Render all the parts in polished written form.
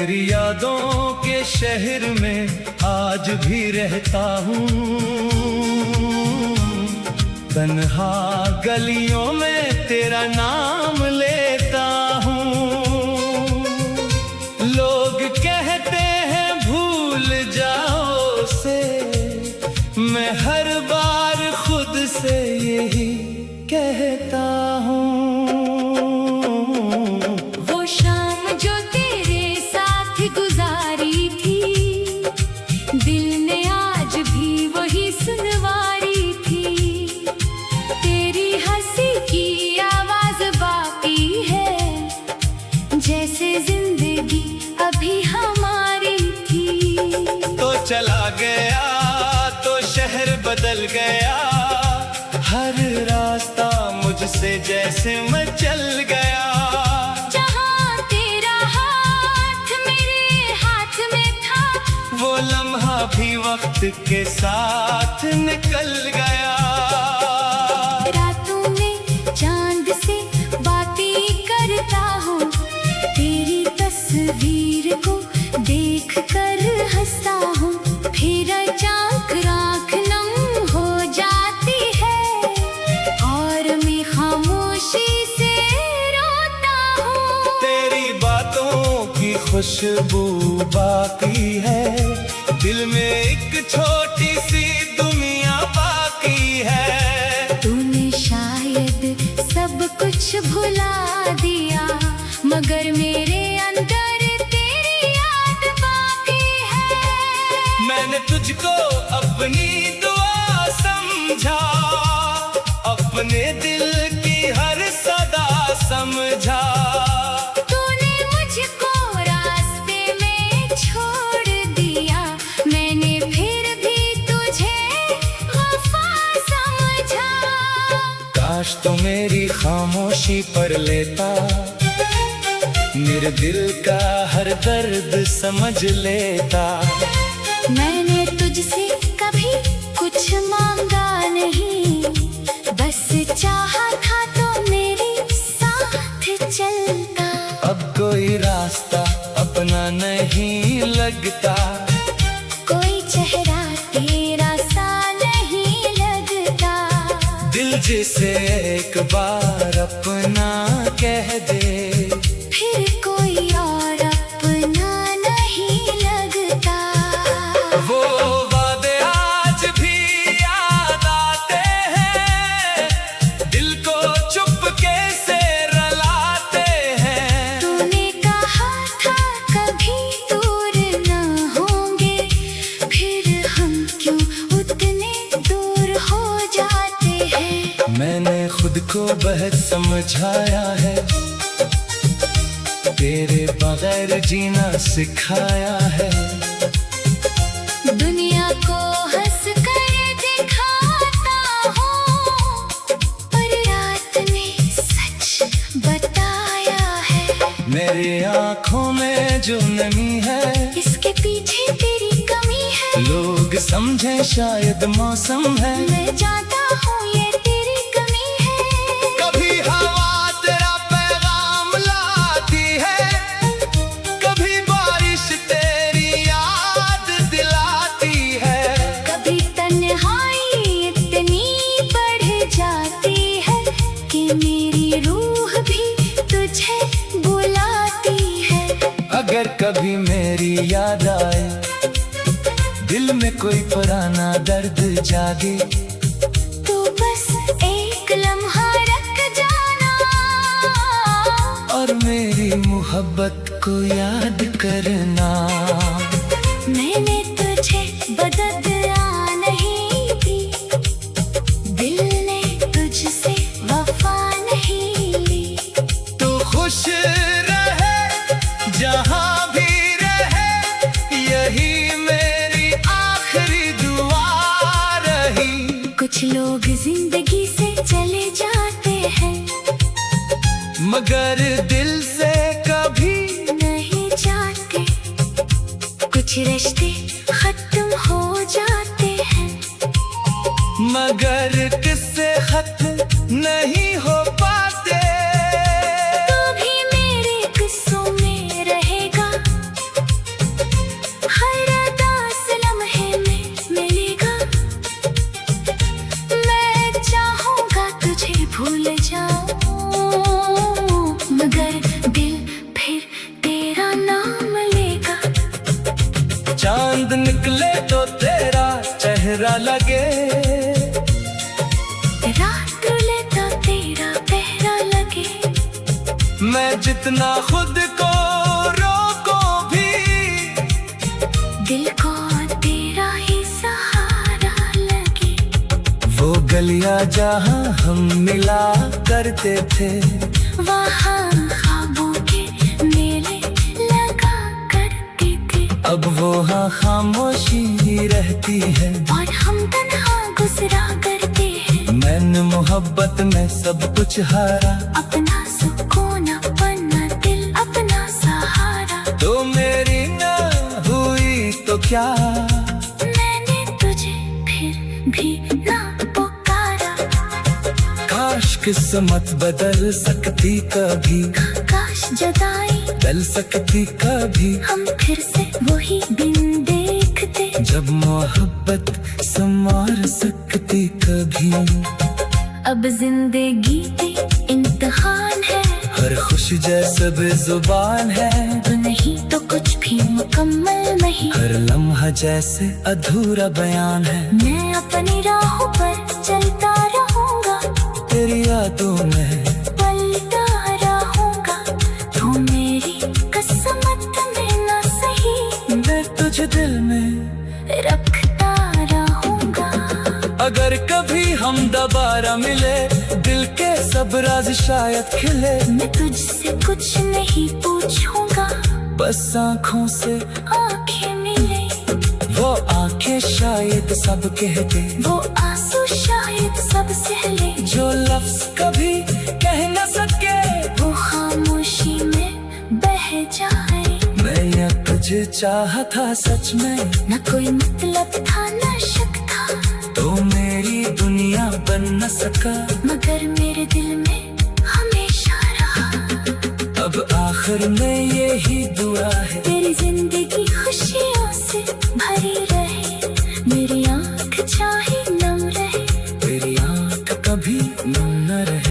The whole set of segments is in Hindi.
तेरी यादों के शहर में आज भी रहता हूँ। तन्हा गलियों में तेरा नाम लेता हूँ। लोग कहते हैं भूल जाओ से, मैं हर बार खुद से यही कहता हूँ। दिल ने आज भी वही सुनवारी थी। तेरी हंसी की आवाज बाकी है, जैसे जिंदगी अभी हमारी थी। तो चला गया तो शहर बदल गया, हर रास्ता मुझसे जैसे मैं चल गया। वो लम्हा भी वक्त के साथ निकल गया। रातों में चांद से बातें करता हूँ, तेरी तस्वीर को देख कर हंसता हूँ। फिर अचानक आँख नम हो जाती है और मैं खामोशी से रोता हूँ। तेरी बातों की खुशबू बाकी है, दिल में एक छोटी सी दुनिया बाकी है। तूने शायद सब कुछ भुला दिया, मगर मेरे अंदर तेरी याद बाकी है। मैंने तुझको अपनी दुआ समझा, अपने दिल की हर सदा समझा। काश तो मेरी खामोशी पर लेता, मेरे दिल का हर दर्द समझ लेता। मैंने तुझसे कभी कुछ मांगा नहीं, बस चाहा था तो मेरे साथ चलता। अब कोई रास्ता अपना नहीं लगता, कोई चेहरा तेरा सा नहीं लगता। दिल जिसे एक बार अपना कह दे, फिर कोई और अपना नहीं लगता। वो वादे आज भी याद आते हैं, दिल को चुपके से रुलाते हैं। तूने कहा था कभी दूर न होंगे, फिर हम क्यों उतने दूर हो जाते हैं। मैंने खुद को बहुत समझाया है, तेरे बगैर जीना सिखाया है। दुनिया को हंस कर दिखाता हूँ, पर रात में सच बताया है। मेरी आँखों में जो नमी है, इसके पीछे तेरी कमी है। लोग समझे शायद मौसम है, मैं जानता हूँ ये तेरी कमी है। कभी हवा तेरा पैगाम लाती है, कभी बारिश तेरी याद दिलाती है। कभी तन्हाई इतनी बढ़ जाती है कि मेरी रूह भी तुझे बुलाती है। अगर कभी मेरी याद आए, दिल में कोई पुराना दर्द जागे, तो बस एक लम्हा रख जाना और मेरी मोहब्बत को याद करना। मैंने तुझे बदला नहीं दी, दिल ने तुझसे वफा नहीं ली। तू खुश रहे जहाँ भी रहे, यही मेरी आखिरी दुआ रही। कुछ लोग जिंदगी से चले जाते हैं, मगर दिल से कभी नहीं जाते। कुछ रिश्ते खत्म हो जाते हैं, मगर किससे खत्म नहीं हो पाते। तो भी मेरे किस्सों में रहेगा निकले तो तेरा चेहरा लगे, रात रुले तो तेरा पहरा लगे। मैं जितना खुद को रोको भी, दिल को तेरा ही सहारा लगे। वो गलियां जहाँ हम मिला करते थे, वहाँ ख्वाबों के मेले लगा करते थे। अब वो हाँ खामोशी ही रहती है, और हम तन्हा गुजरा करते हैं। मैंने मोहब्बत में सब कुछ हारा, अपना सुकून अपना दिल अपना सहारा। तो मेरी ना हुई तो क्या, मैंने तुझे फिर भी ना पुकारा। काश किस्मत बदल सकती कभी, काश जुदाई बदल सकती कभी, हम फिर से वही दिन देखते। जब मोहब्बत संवार सकती कभी। अब जिंदगी पे इम्तिहान है, हर खुशी जैसे बेजुबान है, तो नहीं तो कुछ भी मुकम्मल नहीं। हर लम्हा जैसे अधूरा बयान है। मैं अपनी राहों पर चलता रहूंगा, तेरी यादों में पलता रहूंगा। तू मेरी किस्मत में ना सही, मैं तुझे दिल में रखता रहूंगा। अगर कभी हम दोबारा मिले, दिल के सब राज शायद खिले। मैं तुझसे कुछ नहीं पूछूंगा, बस आँखों से आंखें मिले। वो आंखें शायद सब कह दे, वो आंसू शायद सब सहले। जो लफ्ज कभी कह न सके, वो खामोशी में बह जाए। मैं या तुझे चाहा था सच में, न कोई मतलब था न शक था, तो मेरी दुनिया बन न सका। मगर मेरे दिल में हमेशा रहा। अब आखिर में यही दुआ है, तेरी जिंदगी खुशियों से भरी रहे। मेरी आँख चाहे नम रहे, तेरी आँख कभी नम न रहे।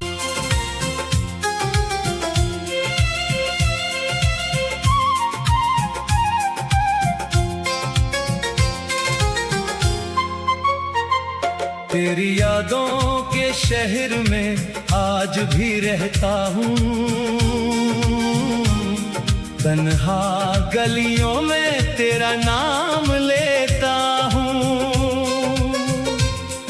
तेरी यादों के शहर में आज भी रहता हूँ, तन्हा गलियों में तेरा नाम लेता हूँ।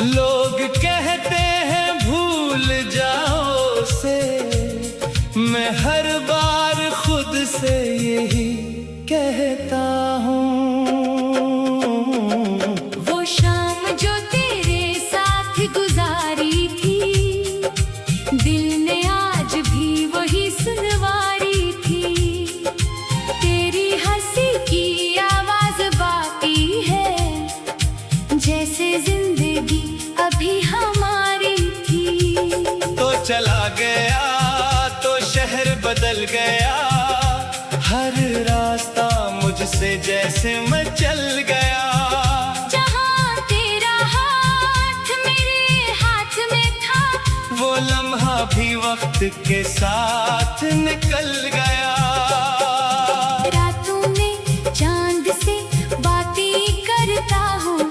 लोग कहते हैं भूल जाओ से, मैं हर बार खुद से यही कहता हूँ। वो शाम जो तेरे साथ गुजारी थी, दिल ने आज भी वही सुनवारी थी। तेरी हंसी की आवाज बाकी है, जैसे जिंदगी अभी हमारी थी। तो चला गया तो शहर बदल गया, हर रास्ता मुझसे जैसे मैं चल गया। जहाँ तेरा हाथ मेरे हाथ में था, वो लम्हा भी वक्त के साथ निकल गया। रातों में चांद से बातें करता हूँ,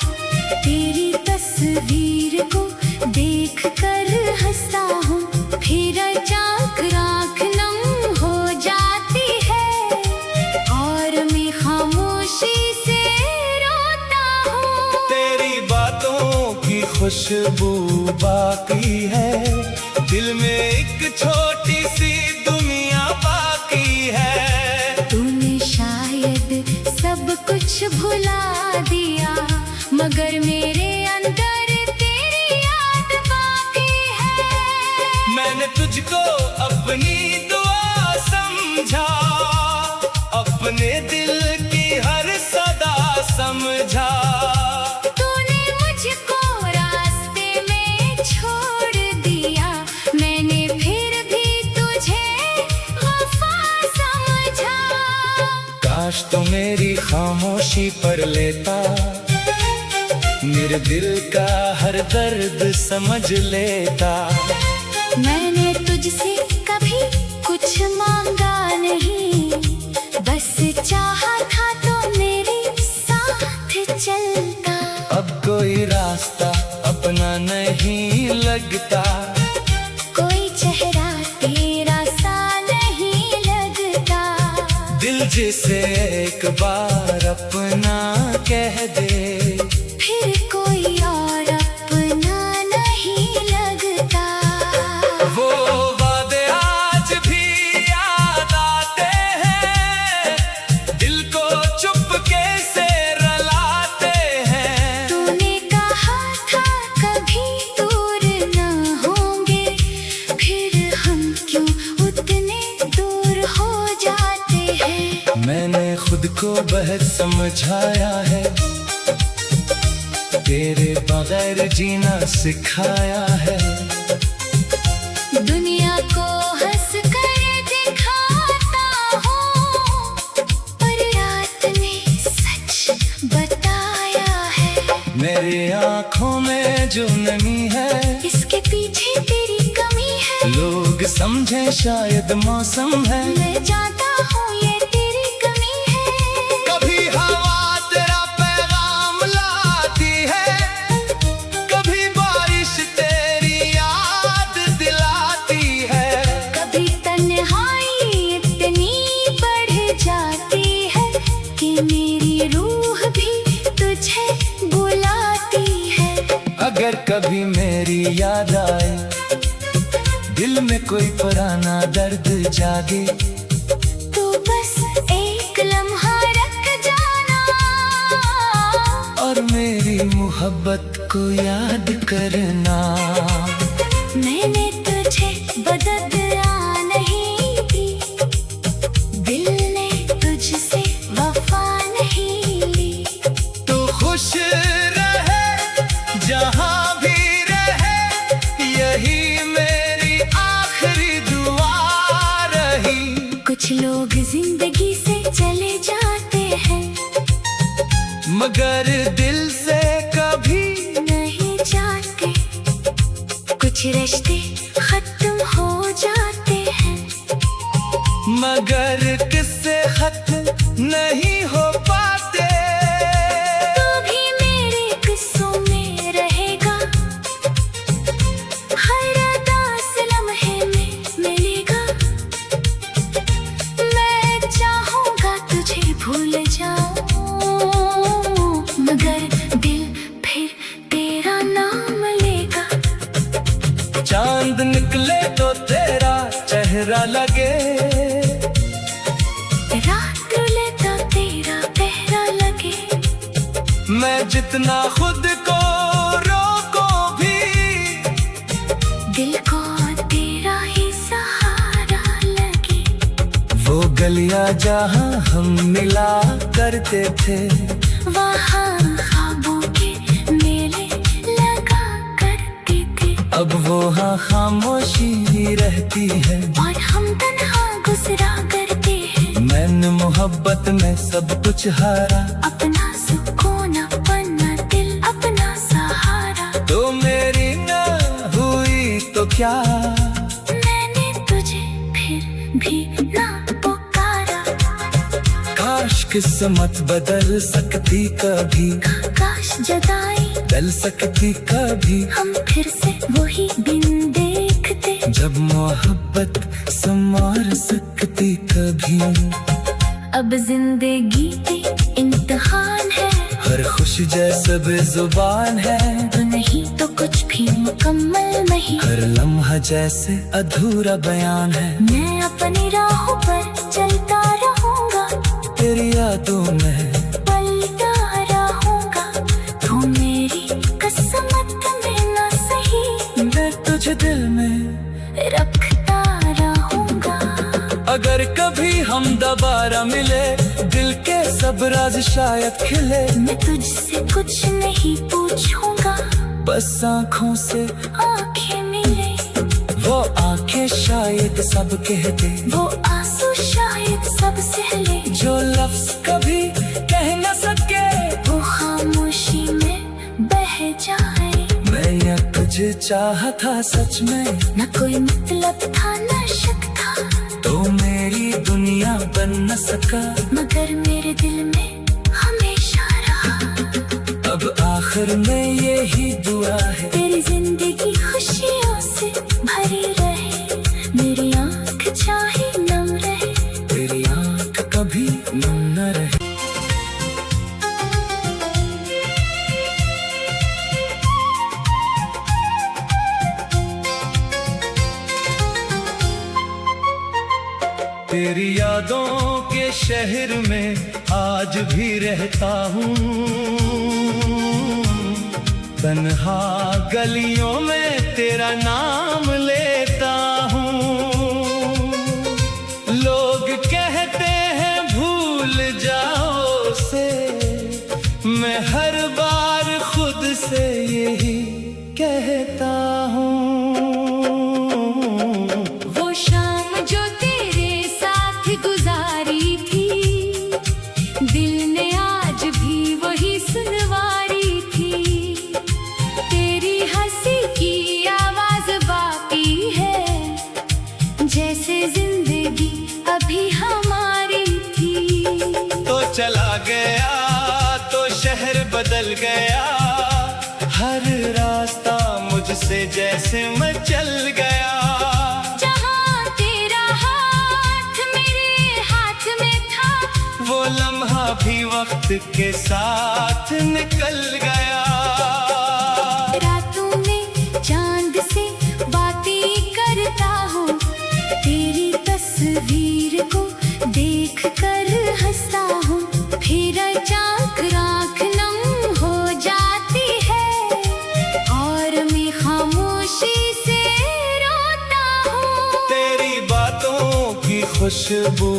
तेरी तस्वीर को देख कर हंसता हूँ। फिर अचानक आँख नम हो जाती है, और मैं खामोशी से रोता हूँ। तेरी बातों की खुशबू बाकी है, दिल में एक छोटी सी दुनिया बाकी है। तूने शायद सब कुछ भुला दिया, मगर मेरे अंदर तेरी याद बाकी है। मैंने तुझको अपनी दुआ समझा, अपने दिल की हर सदा समझा। तूने मुझको रास्ते में छोड़ दिया, मैंने फिर भी तुझे वफा समझा। काश तो मेरी खामोशी पर लेता, मेरे दिल का हर दर्द समझ लेता। मैंने तुझसे कभी कुछ मांगा नहीं, बस चाहा था तो मेरे साथ नहीं लगता, कोई चेहरा तेरा सा नहीं लगता। दिल जिसे एक बार अपना कह दे, फिर कोई और अपना नहीं लगता। वो वादे आज भी याद आते हैं, दिल को चुपके से रुलाते हैं। तूने कहा था कभी दूर न होंगे, फिर हम क्यों उतने दूर हो जाते हैं। मैंने खुद को बहुत समझाया है, तेरे बगैर जीना सिखाया है। दुनिया को हंस कर दिखाता हूँ, पर रात ने सच बताया है। मेरी आँखों में जो नमी है, इसके पीछे तेरी कमी है। लोग समझे शायद मौसम है, मैं जानता हूँ ये तेरी कमी है। कभी हवा तेरा पैगाम लाती है, कभी बारिश तेरी याद दिलाती है। कभी तन्हाई इतनी बढ़ जाती है कि मेरी रूह भी तुझे बुलाती है। अगर कभी मेरी याद आए, दिल में कोई पुराना दर्द जागे, तो बस एक लम्हा रख जाना, और मेरी मोहब्बत को याद करना। मैंने तुझे बदला नहीं दी, दिल ने तुझसे वफा नहीं ली। तो खुश रहे जहाँ भी रहे, यही मेरी आखिरी दुआ रही। कुछ लोग जिंदगी से चले जाते हैं, मगर दिल से कभी नहीं जाते। कुछ रिश्ते खत्म हो जाते हैं, मगर किससे खत्म नहीं हो पाते। तो भी मेरे किस्सों में रहेगा, हर उदास लम्हे में मिलेगा। मैं चाहूँगा तुझे भूल जाऊँ, मगर दिल फिर तेरा नाम लेगा। चांद निकले तो तेरा चेहरा लगे, रात डूले तो तेरा पहरा लगे। मैं जितना खुद को रोको भी, दिल को तेरा ही सहारा लगे। वो गलियां जहाँ हम मिला करते थे, वहाँ ख्वाबों के मेले लगा करते थे। अब वो हाँ खामोशी ही रहती है। और हम तन्हा गुजरा करते हैं, मैंने मोहब्बत में सब कुछ हारा, अपना सुकून अपना दिल अपना सहारा। तो मेरी ना हुई तो क्या, मैंने तुझे फिर भी ना पुकारा। काश किस्मत बदल सकती कभी, काश जुदाई डल सकती कभी, हम फिर से वही दिन देखते। जब मोहब्बत संवार सकती कभी। अब जिंदगी पे इम्तिहान है, हर खुशी जैसे बेजुबान है, तो नहीं तो कुछ भी मुकम्मल नहीं। हर लम्हा जैसे अधूरा बयान है। मैं अपनी राहों पर चलता रहूंगा, तेरी यादों में पलता रहूंगा। तो मेरी किस्मत में ना सही, मैं तुझे दिल में रखता रहूंगा। अगर कभी हम दोबारा मिले, दिल के सब राज शायद खिले। मैं तुझसे कुछ नहीं पूछूंगा, बस आँखों से आंखें मिले। वो आंखें शायद सब कह दे, वो आंसू शायद सब सहले। जो लफ्ज कभी कह न सके, वो खामोशी में बह जाए। मैं या तुझे चाहा था सच में, न कोई मतलब था न शक था, तो मेरी दुनिया बन न सका। मगर मेरे दिल में हमेशा रहा। अब आखिर आखिर में यही दुआ है, तेरी जिंदगी खुशियों से भरी रहे, मेरी आँख चाहे नम रहे, तेरी आँख कभी नम न रहे। तेरी यादों के शहर में आज भी रहता हूँ, तन्हा गलियों में तेरा नाम लेता हूँ। लोग कहते हैं भूल जाओ से, मैं हर बार खुद से यही कहता हूँ। वो शाम जो तेरे साथ गुजारी थी, दिल ने आज भी वही सुनवारी थी। तेरी हंसी की आवाज बाकी है, जैसे जिंदगी अभी हमारी थी। तो चला गया तो शहर बदल गया, हर रास्ता मुझसे जैसे मैं चल गया। जहाँ तेरा हाथ मेरे हाथ में था, वो लम्हा भी वक्त के साथ निकल गया। रातों में चांद से बातें करता हूँ, तेरी तस्वीर को देख कर हंसता हूँ। फिर अचानक आँख नम हो जाती है और मैं खामोशी से रोता हूँ। तेरी बातों की खुशबू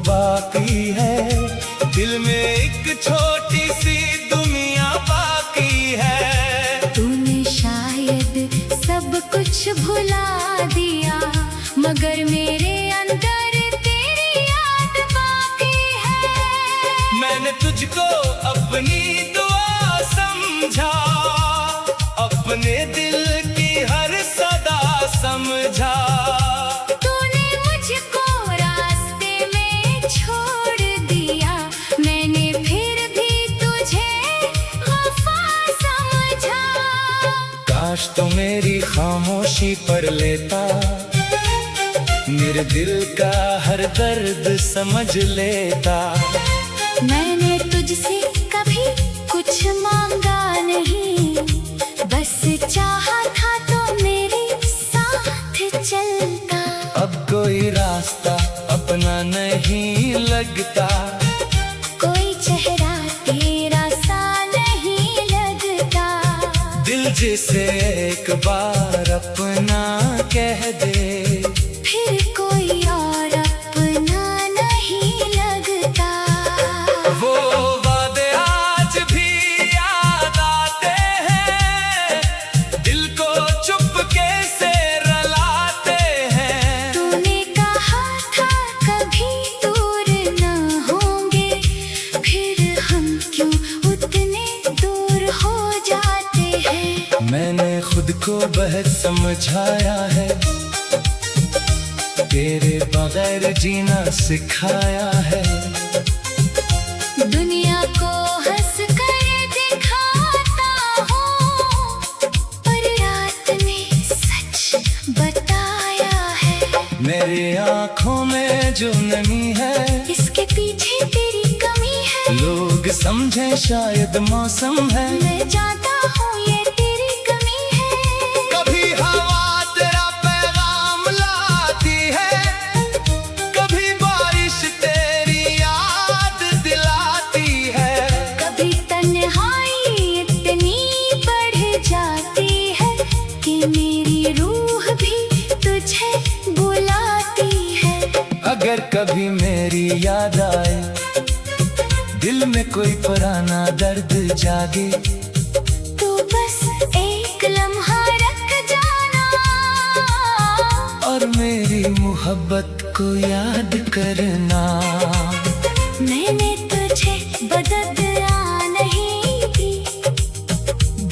बाकी है, दिल में एक छोटी सी दुनिया बाकी है। तूने शायद सब कुछ भुला दिया, मगर मेरे अंदर तेरी याद बाकी है। मैंने तुझको अपनी दुआ समझा, अपने दिल की हर सदा समझा। तूने मुझको रास्ते में छोड़ दिया, मैंने फिर भी तुझे वफा समझा। काश तो मेरी खामोशी पर लेता, मेरे दिल का हर दर्द समझ लेता। मैंने तुझसे कभी कुछ मांगा नहीं, बस चाहा था तो मेरे साथ चलता। अब कोई रास्ता अपना नहीं लगता, कोई चेहरा तेरा सा नहीं लगता। दिल जिसे एक बार अपना कह दे, फिर कोई और अपना नहीं लगता। वो वादे आज भी याद आते हैं, दिल को चुपके से रुलाते हैं। तूने कहा था कभी दूर न होंगे, फिर हम क्यों उतने दूर हो जाते हैं। मैंने खुद को बहुत समझाया है, तेरे बगैर जीना सिखाया है। दुनिया को हंस कर दिखाता हूँ, पर रात में सच बताया है। मेरी आँखों में जो नमी है, इसके पीछे तेरी कमी है। लोग समझे शायद मौसम है, मैं जानता हूँ ये तेरी कमी है। कभी हवा तेरा पैगाम लाती है, कभी बारिश तेरी याद दिलाती है। कभी तन्हाई इतनी बढ़ जाती है कि मेरी रूह भी तुझे बुलाती है। अगर कभी मेरी याद आए, दिल में कोई पुराना दर्द जागे, तो बस एक लम्हा रख जाना और मेरी मोहब्बत को याद करना। मैंने तुझे बदला नहीं दी,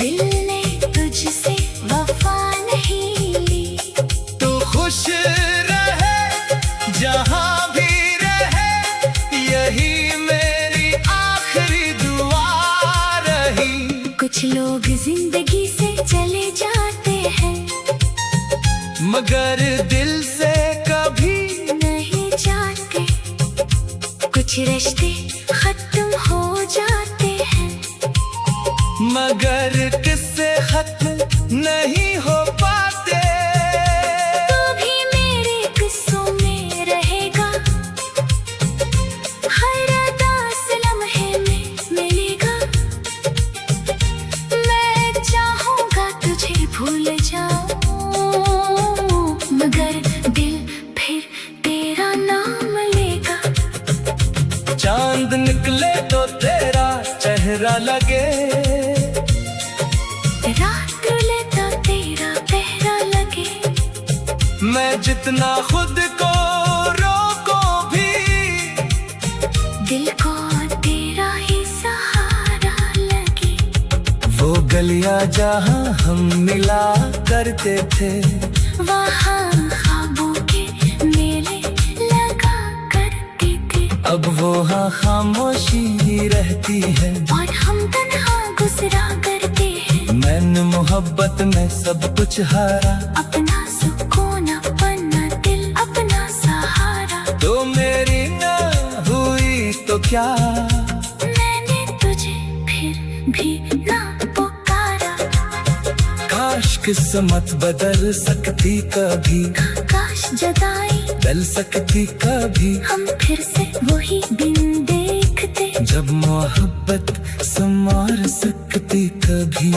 दिल ने तुझसे वफा नहीं ली। तू खुश रहे जहाँ भी रहे, यही मेरी आखिरी दुआ रही। कुछ कुछ लोग जिंदगी से चले जाते हैं, मगर दिल से कभी नहीं जाते। कुछ रिश्ते खत्म हो जाते हैं, मगर किससे खत्म नहीं हो पाते। तो भी मेरे किस्सों में रहेगा, हर उदास लम्हे में मिलेगा। मैं चाहूंगा तुझे भूल जाऊं, मगर दिल फिर तेरा नाम लेगा। चांद निकले तो तेरा चेहरा लगे, रात ले तो तेरा पहरा लगे। मैं जितना खुद को रोको भी, दिल को तेरा ही सहारा लगे। वो गलियां जहां हम मिला करते थे, वहाँ ख्वाबों के मेले लगा करते थे। अब वो हाँ खामोशी ही रहती है, और हम तन्हा गुजरा करते हैं। मैंने मोहब्बत में सब कुछ हारा, अपना सुकून अपना दिल अपना सहारा। तो मेरी ना हुई तो क्या, मैंने तुझे फिर भी ना पुकारा। काश किस्मत बदल सकती कभी, काश जुदाई बदल सकती कभी, हम फिर से वही दिन देखते। जब मोहब्बत संवार सकती कभी।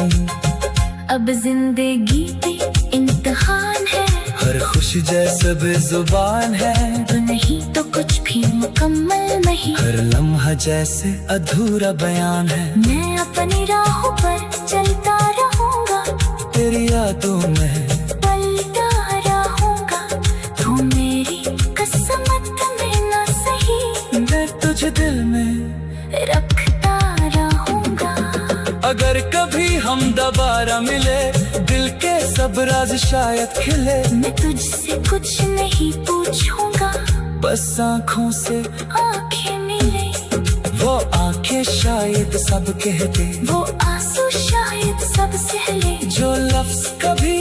अब जिंदगी पे इम्तिहान है, हर खुशी जैसे बेजुबान है, तो नहीं तो कुछ भी मुकम्मल नहीं। हर लम्हा जैसे अधूरा बयान है। मैं अपनी राहों पर चलता रहूंगा, तेरी यादों में पलता रहूंगा। तू मेरी किस्मत में ना सही, मैं तुझे दिल में रखता रहूंगा। अगर कभी हम दोबारा मिले, दिल के सब राज शायद खिले। मैं तुझसे कुछ नहीं पूछूंगा, बस आँखों से आंखें मिले। वो आंखें शायद सब कह दे, वो आंसू शायद सब सहले। जो लफ्ज कभी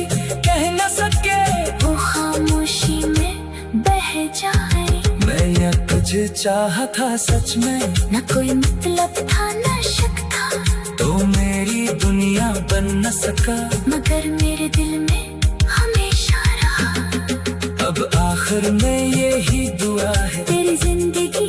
कह न सके, वो खामोशी में बह जाए। मैं या तुझे चाहा था सच में, न कोई मतलब था न शक था, तो मेरी दुनिया बन न सका। मगर मेरे दिल में हमेशा रहा। अब आखिर में यही दुआ है, तेरी जिंदगी